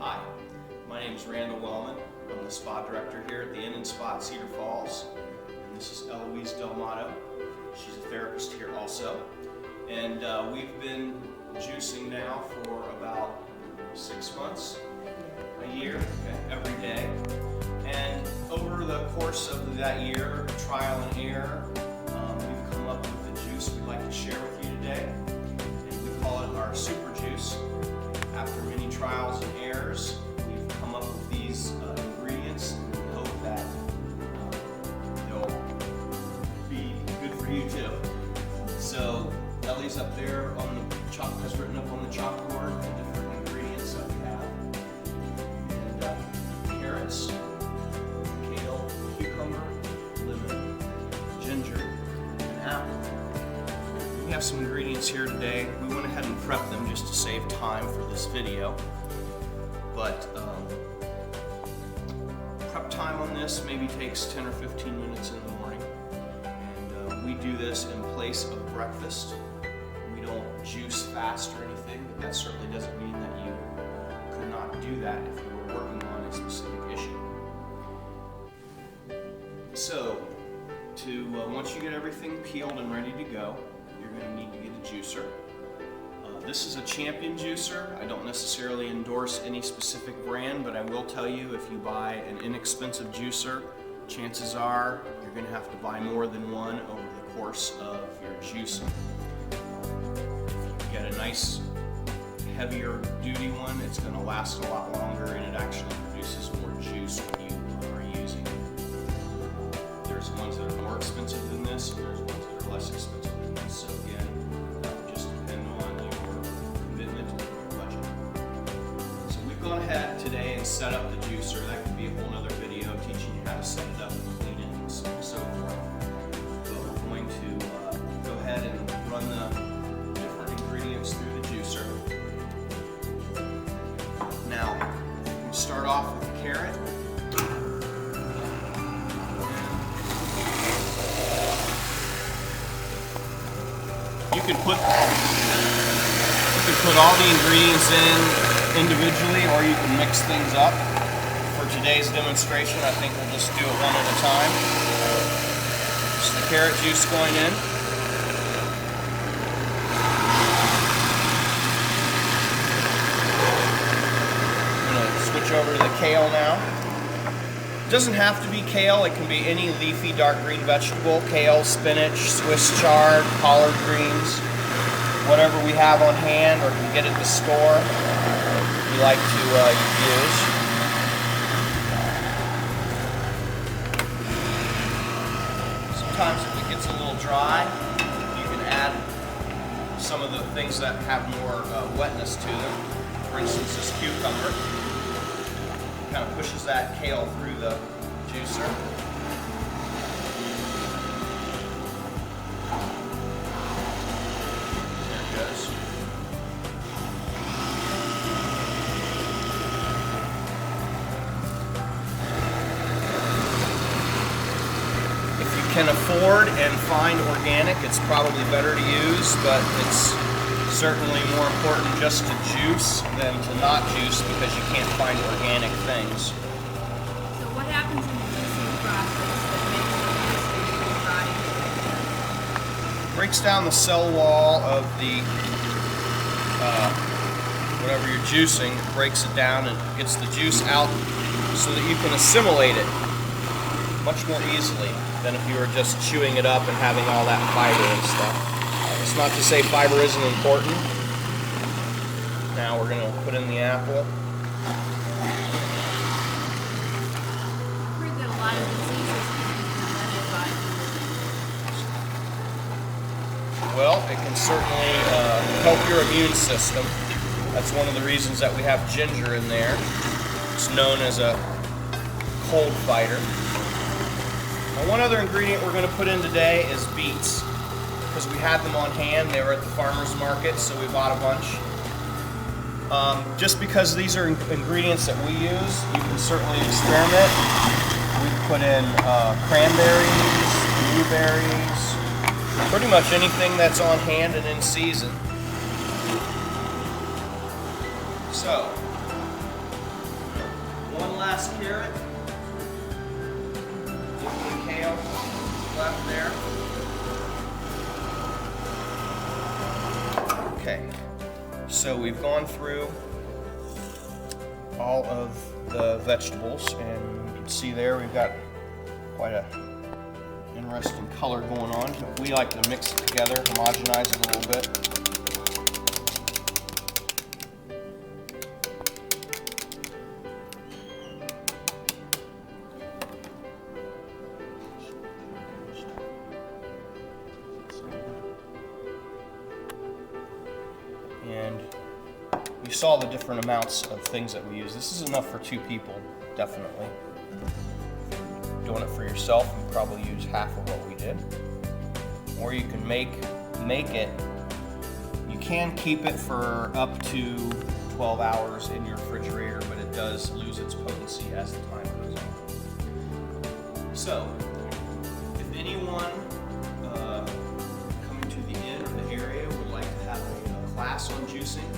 Hi, my name is Wellman. I'm the spa director here at the Inn and Spa at Cedar Falls. And this is Eloise Delmato. She's a therapist here also. And we've been juicing now for about 6 months, a year, every day. And over the course of that year, trial and error, we've come up with a juice we'd like to share with you today. And we call it our Super Juice. After many trials and errors, we've come up with these ingredients, and we hope that they'll be good for you too. So Ellie's up there on the chalk, has written up on the chalkboard the different ingredients that we have. And carrots, kale, cucumber, lemon, ginger, and apple. We have some ingredients here today. We went ahead and prepped them just to save time for this video. But prep time on this maybe takes 10 or 15 minutes in the morning. And we do this in place of breakfast. We don't juice fast or anything, but that certainly doesn't mean that you could not do that if you were working on a specific issue. So, once you get everything peeled and ready to go, you're going to need to get a juicer. This is a Champion juicer. I don't necessarily endorse any specific brand, but I will tell you if you buy an inexpensive juicer, chances are you're going to have to buy more than one over the course of your juicing. If you get a nice heavier duty one, it's going to last a lot longer and it actually produces more juice when you are using it. There's ones that are more expensive than this, and there's ones that are less expensive than this. So again, that would just depend on your commitment and your budget. So we've gone ahead today and set up the juicer. That could be a whole other video teaching you how to set it up and clean it and so forth. But we're going to go ahead and run the different ingredients through the juicer. Now, we'll start off with the carrot. You can put all the ingredients in individually, or you can mix things up. For today's demonstration, I think we'll just do it one at a time. Just the carrot juice going in. I'm going to switch over to the kale now. It doesn't have to be kale, it can be any leafy dark green vegetable. Kale, spinach, Swiss chard, collard greens, whatever we have on hand or can get at the store, we like to use. Sometimes if it gets a little dry, you can add some of the things that have more wetness to them. For instance, this cucumber. Kind of pushes that kale through the juicer. There it goes. If you can afford and find organic, it's probably better to use, but it's certainly more important just to juice than to not juice because you can't find organic things. So what happens in the juicing process that makes the juice dry? Breaks down the cell wall of the whatever you're juicing, breaks it down and gets the juice out so that you can assimilate it much more easily than if you were just chewing it up and having all that fiber and stuff. It's not to say fiber isn't important. Now we're going to put in the apple. I've heard that a lot of diseases can be prevented by. Well, it can certainly help your immune system. That's one of the reasons that we have ginger in there. It's known as a cold fighter. Now, one other ingredient we're going to put in today is beets. Because we had them on hand, they were at the farmer's market, so we bought a bunch. Just because these are ingredients that we use, you can certainly experiment. We put in cranberries, blueberries, pretty much anything that's on hand and in season. So, one last carrot. Give me the kale left there. Okay, so we've gone through all of the vegetables, and you can see there we've got quite a interesting color going on. We like to mix it together, homogenize it a little bit. And you saw the different amounts of things that we use. This is enough for 2 people, definitely. Doing it for yourself, you probably use half of what we did. Or you can make it. You can keep it for up to 12 hours in your refrigerator, but it does lose its potency as the time goes on. So, if anyone coming to the inn or the area would like to have a class on juicing,